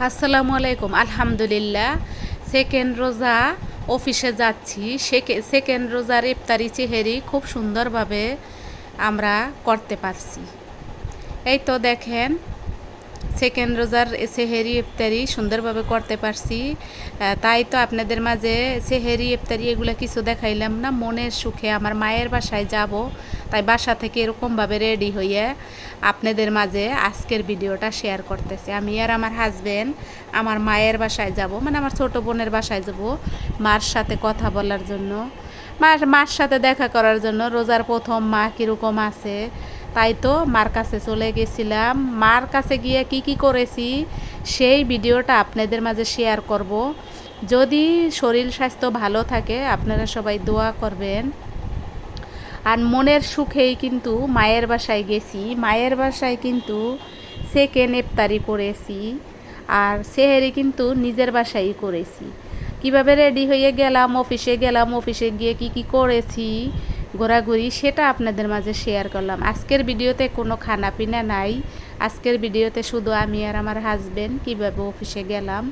আসসালামু আলাইকুম। আলহামদুলিল্লাহ, সেকেন্ড রোজা অফিসে যাচ্ছি। সেকেন্ড রোজার ইফতারি সেহেরি খুব সুন্দরভাবে আমরা করতে পারছি। এই তো দেখেন, সেকেন্ড রোজার সেহেরি ইফতারি সুন্দরভাবে করতে পারছি। তাই তো আপনাদের মাঝে সেহেরি ইফতারি এগুলো কিছু দেখাইলাম না। মনের সুখে আমার মায়ের বাসায় যাব, তাই বাসা থেকে এরকমভাবে রেডি হইয়ে আপনাদের মাঝে আজকের ভিডিওটা শেয়ার করতেছি। আমি আর আমার হাজবেন্ড আমার মায়ের বাসায় যাব, মানে আমার ছোট বোনের বাসায় যাব মার সাথে কথা বলার জন্য, মার সাথে দেখা করার জন্য। রোজার প্রথম মা কীরকম আছে, তাই তো মার কাছে চলে গেছিলাম। মার কাছে গিয়ে কি কি করেছি সেই ভিডিওটা আপনাদের মাঝে শেয়ার করব। যদি শরীর স্বাস্থ্য ভালো থাকে আপনারা সবাই দোয়া করবেন। আর মনের সুখেই কিন্তু মায়ের বাসায় গেছি। মায়ের বাসায় কিন্তু সেকেন্ড ইফতারি করেছি, আর সেহেরি কিন্তু নিজের বাসায় করেছি। কিভাবে রেডি হয়ে গেলাম, অফিসে গিয়ে কি কি করেছি ঘোরাঘুরি, সেটা আপনাদের মাঝে শেয়ার করলাম। আজকের ভিডিওতে কোনো খানা পিনা নাই। আজকের ভিডিওতে শুধু আমি আর আমার হাজবেন্ড কিভাবে অফিসে গেলাম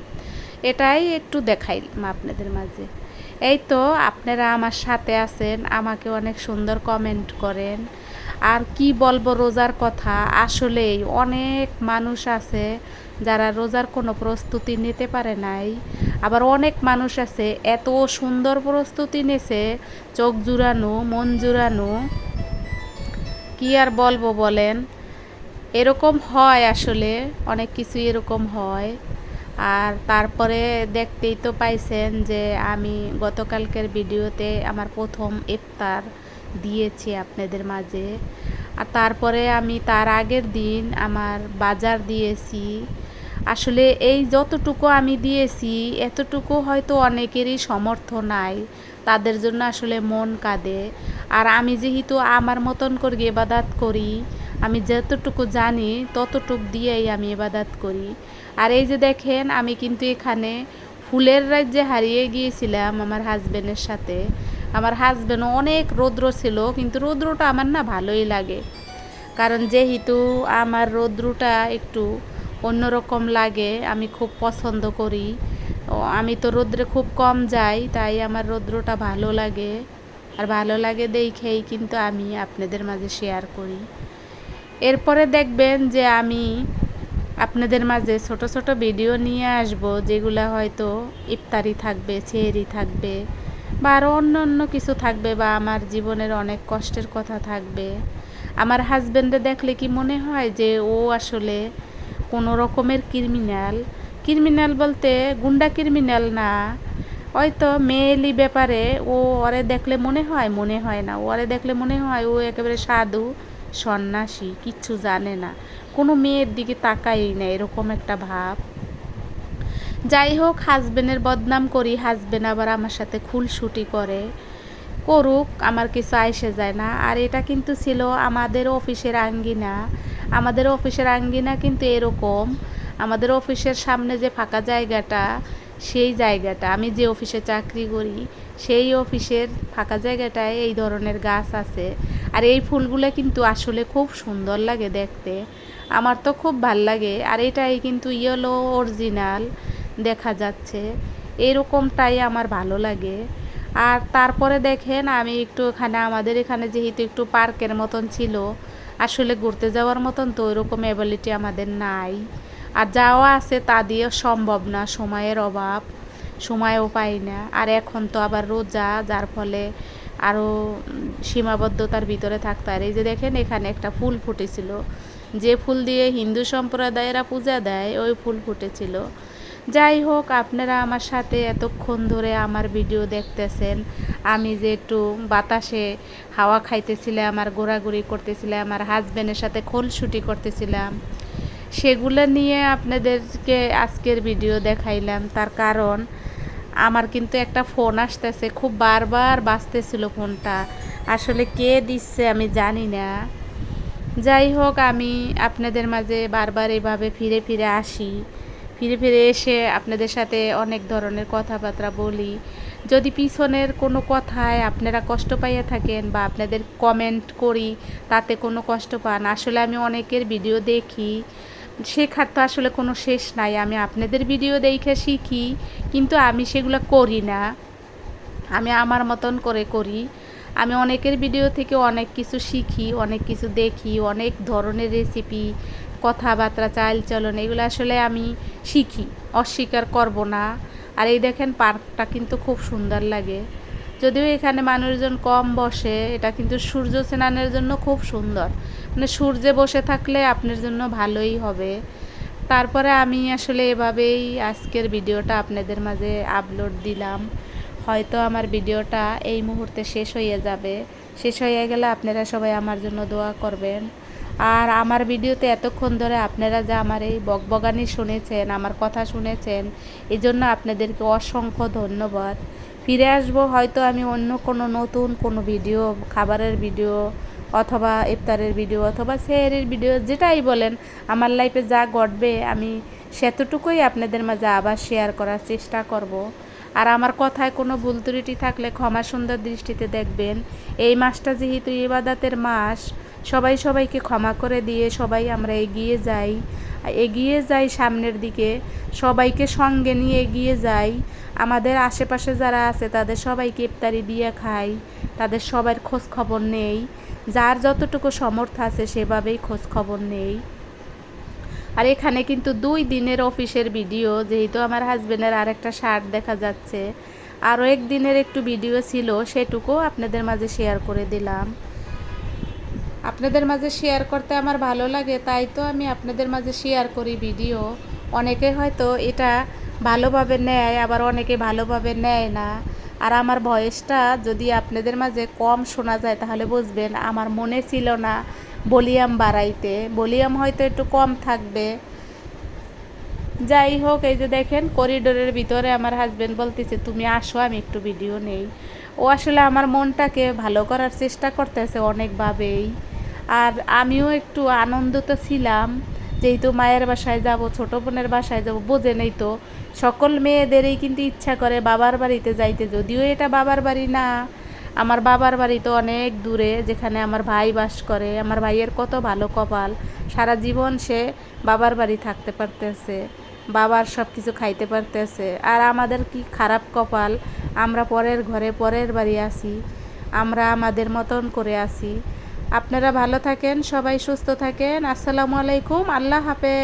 এটাই একটু দেখাইলাম আপনাদের মাঝে। এই তো আপনারা আমার সাথে আছেন, আমাকে অনেক সুন্দর কমেন্ট করেন। আর কি বলবো রোজার কথা, আসলেই অনেক মানুষ আছে যারা রোজার কোনো প্রস্তুতি নিতে পারে নাই। আবার অনেক মানুষ আছে এত সুন্দর প্রস্তুতি নেছে, চোখ জুড়ানো, মন জুড়ানো, কি আর বলবো বলেন। এরকম হয়, আসলে অনেক কিছু এরকম হয়। আর তারপরে দেখতেই তো পাইছেন যে আমি গতকালকের ভিডিওতে আমার প্রথম ইফতার দিয়েছি আপনাদের মাঝে। আর তারপরে আমি তার আগের দিন আমার বাজার দিয়েছি। আসলে এই যতটুকু আমি দিয়েছি এতটুকু হয়তো অনেকেরই সমর্থ নাই, তাদের জন্য আসলে মন কাঁদে। আর আমি যেহেতু আমার মতন করে ইবাদত করি, আমি যতটুকু জানি ততটুক দিয়েই আমি ইবাদত করি। আর এই যে দেখেন, আমি কিন্তু এখানে ফুলের রাজ্যে হারিয়ে গিয়েছিলাম আমার হাজবেন্ডের সাথে। আমার হাজবেন্ডও অনেক রৌদ্র ছিল, কিন্তু রৌদ্রটা আমার না ভালোই লাগে, কারণ যেহেতু আমার রৌদ্রটা একটু অন্যরকম লাগে, আমি খুব পছন্দ করি। আমি তো রৌদ্রে খুব কম যাই, তাই আমার রৌদ্রটা ভালো লাগে। আর ভালো লাগে দেখেই কিন্তু আমি আপনাদের মাঝে শেয়ার করি। এরপরে দেখবেন যে আমি আপনাদের মাঝে ছোট ছোট ভিডিও নিয়ে আসব, যেগুলো হয়তো ইফতারি থাকবে, সেহরি থাকবে, বা আরও অন্য অন্য কিছু থাকবে, বা আমার জীবনের অনেক কষ্টের কথা থাকবে। আমার হাজবেন্ডে দেখলে কি মনে হয় যে ও আসলে কোনো রকমের ক্রিমিনাল বলতে গুন্ডা ক্রিমিনাল না, হয়তো মেয়েলি ব্যাপারে ও ওরে দেখলে মনে হয় না, ওরে দেখলে মনে হয় ও একেবারে সাধু সন্ন্যাসী, কিচ্ছু জানে না, কোনো মেয়ের দিকে তাকাই না, এরকম একটা ভাব। যাই হোক, হাজবেন্ডের বদনাম করি, হাজবেন্ড আবার আমার সাথে খুনসুটি করে, করুক, আমার কিছু আইসে যায় না। আর এটা কিন্তু ছিল আমাদের অফিসের আঙ্গিনা। আমাদের অফিসের আঙ্গিনা কিন্তু এরকম, আমাদের অফিসের সামনে যে ফাঁকা জায়গাটা, সেই জায়গাটা, আমি যে অফিসে চাকরি করি সেই অফিসের ফাঁকা জায়গাটায় এই ধরনের গাছ আছে। আর এই ফুলগুলো কিন্তু আসলে খুব সুন্দর লাগে দেখতে, আমার তো খুব ভাল লাগে। আর এটাই কিন্তু ইয়েলো অরিজিনাল দেখা যাচ্ছে, এরকমটাই আমার ভালো লাগে। আর তারপরে দেখেন, আমি একটু এখানে আমাদের এখানে যেহেতু একটু পার্কের মতন ছিল, আসলে ঘুরতে যাওয়ার মতন তো ওইরকম অ্যাবিলিটি আমাদের নাই, আর যাওয়া আছে তা দিয়ে সম্ভব না, সময়ের অভাব, সময়ও পাই না। আর এখন তো আবার রোজা, যার ফলে আরও সীমাবদ্ধতার ভিতরে থাকতে হয়। এই যে দেখেন, এখানে একটা ফুল ফুটেছিল, যে ফুল দিয়ে হিন্দু সম্প্রদায়েরা পূজা দেয়, ওই ফুল ফুটেছিল। যাই হোক, আপনারা আমার সাথে এতক্ষণ ধরে আমার ভিডিও দেখতেছেন। আমি যে একটু বাতাসে হাওয়া খাইতেছিলাম, আর ঘোরাঘুরি করতেছিলাম, আমার হাজব্যান্ডের সাথে খুনসুটি করতেছিলাম, সেগুলো নিয়ে আপনাদেরকে আজকের ভিডিও দেখাইলাম। তার কারণ আমার কিন্তু একটা ফোন আসতেছে, খুব বারবার বাজতেছিল ফোনটা, আসলে কে দিচ্ছে আমি জানি না। যাই হোক, আমি আপনাদের মাঝে বারবার এভাবে ফিরে ফিরে আসি, ফিরে ফিরে এসে আপনাদের সাথে অনেক ধরনের কথাবার্তা বলি। যদি পিছনের কোনো কথায় আপনারা কষ্ট পাইয়া থাকেন, বা আপনাদের কমেন্ট করি তাতে কোনো কষ্ট পান, আসলে আমি অনেকের ভিডিও দেখি, শেখার তো আসলে কোনো শেষ নাই। আমি আপনাদের ভিডিও দেখে শিখি, কিন্তু আমি সেগুলো করি না। আমি আমার মতন করে করি। আমি অনেকের ভিডিও থেকে অনেক কিছু শিখি, অনেক কিছু দেখি, অনেক ধরনের রেসিপি, কথাবার্তা, চালচলন এগুলো আসলে আমি শিখি, অস্বীকার করব না। আর এই দেখেন পার্কটা কিন্তু খুব সুন্দর লাগে। যদিও এখানে মানুষজন কম বসে, এটা কিন্তু সূর্য স্নানের জন্য খুব সুন্দর। মানে সূর্যে বসে থাকলে আপনার জন্য ভালোই হবে। তারপরে আমি আসলে এভাবেই আজকের ভিডিওটা আপনাদের মাঝে আপলোড দিলাম। হয়তো আমার ভিডিওটা এই মুহূর্তে শেষ হয়ে যাবে। শেষ হয়ে গেলে আপনারা সবাই আমার জন্য দোয়া করবেন। আর আমার ভিডিওতে এতক্ষণ ধরে আপনারা যে আমার এই বকবগানি শুনেছেন, আমার কথা শুনেছেন, এই জন্য আপনাদেরকে অসংখ্য ধন্যবাদ। ফিরে আসবো হয়তো আমি অন্য কোনো নতুন কোনো ভিডিও, খাবারের ভিডিও অথবা ইফতারের ভিডিও অথবা সেহরির ভিডিও, যেটাই বলেন, আমার লাইফে যা ঘটবে আমি সেতটুকুই আপনাদের মাঝে আবার শেয়ার করার চেষ্টা করব। আর আমার কথায় কোনো ভুল ত্রুটি থাকলে ক্ষমা সুন্দর দৃষ্টিতে দেখবেন। এই মাসটা যেহেতু ইবাদতের মাস, সবাই সবাইকে ক্ষমা করে দিয়ে সবাই আমরা এগিয়ে যাই সামনের দিকে, সবাইকে সঙ্গে নিয়ে এগিয়ে যাই। আমাদের আশেপাশে যারা আছে তাদের সবাইকে ইফতারি দিয়ে খাই, তাদের সবার খোঁজ খবর নেই, যার যতটুকু সামর্থ্য আছে সেভাবেই খোঁজ খবর নেই। আর এখানে কিন্তু 2 দিনের অফিসের ভিডিও, যেহেতু আমার হাজবেন্ডের আরেকটা শার্ট দেখা যাচ্ছে, আরও একদিনের একটু ভিডিও ছিল, সেটুকুও আপনাদের মাঝে শেয়ার করে দিলাম। আপনাদের মাঝে শেয়ার করতে আমার ভালো লাগে, তাই তো আমি আপনাদের মাঝে শেয়ার করি ভিডিও। অনেকে হয়তো এটা ভালোভাবে নেয়, আবার অনেকে ভালোভাবে নেয় না। আর আমার ভয়েসটা যদি আপনাদের মাঝে কম শোনা যায় তাহলে বুঝবেন আমার মনে ছিল না ভলিউম বাড়াইতে, ভলিউম হয়তো একটু কম থাকবে। যাই হোক, এই যে দেখেন করিডোরের ভিতরে আমার হাজবেন্ড বলতেছে তুমি আসো আমি একটু ভিডিও নেই। ও আসলে আমার মনটাকে ভালো করার চেষ্টা করতেছে অনেকভাবেই। আর আমিও একটু আনন্দিত ছিলাম, যেহেতু মায়ের বাসায় যাব, ছোটো বোনের বাসায় যাব, বোঝে নেই তো সকল মেয়েদেরই কিন্তু ইচ্ছা করে বাবার বাড়িতে যাইতে। যদিও এটা বাবার বাড়ি না, আমার বাবার বাড়ি তো অনেক দূরে, যেখানে আমার ভাই বাস করে। আমার ভাইয়ের কত ভালো কপাল, সারা জীবন সে বাবার বাড়ি থাকতে পারতেছে, বাবার সব কিছু খাইতে পারতেছে। আর আমাদের কি খারাপ কপাল, আমরা পরের ঘরে পরের বাড়ি আছি, আমরা আমাদের মতন করে আছি। আপনারা ভালো থাকেন, সবাই সুস্থ থাকেন। আসসালামু আলাইকুম, আল্লাহ হাফেজ।